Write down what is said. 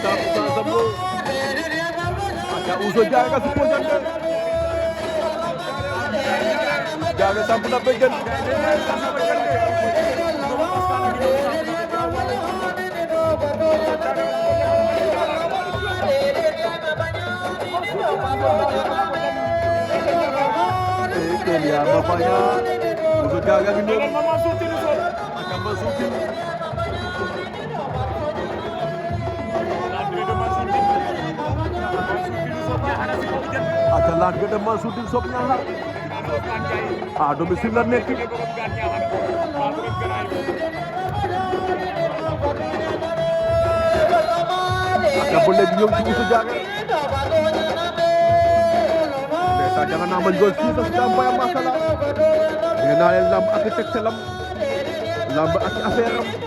Sambo aca Ouzo Diaga si pojante Diaga samp na bëggen Kelia bapaknya Ouzo Diaga ngi noonu aca Mansour aca laat ga dem Mansour Tine Sob Niakhar a domicile la nekk aca ba léegi ñëw ci Ouzo Diaga ndeysaan janga naa ma njool fii sax daa mbaya masala nee naa leen lamb ak tegte lamb ak affaire am